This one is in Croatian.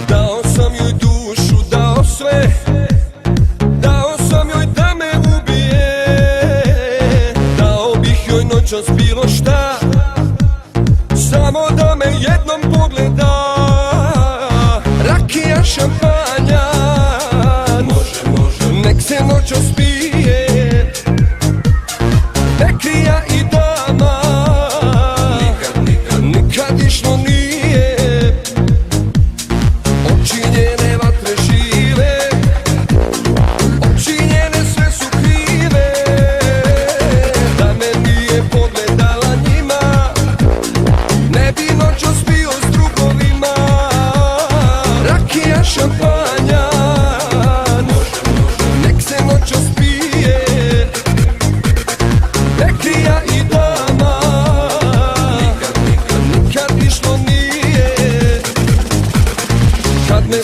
Dao sam joj dušu, dao sve, dao sam joj da me ubije. Dao bih joj noćas bilo šta, samo da me jednom pogleda. Rakija, šampanja, nek se noćas pije. Pekrija i dama, nikad išlo nije. Oči njene vatre žive, oči njene sve su krive. Da me nije pogledala njima, ne bi noćas bio s drugovima. Rakija, šampanja, nek se noćas pije. Pekrija i dama, nikad išlo nije. Kad me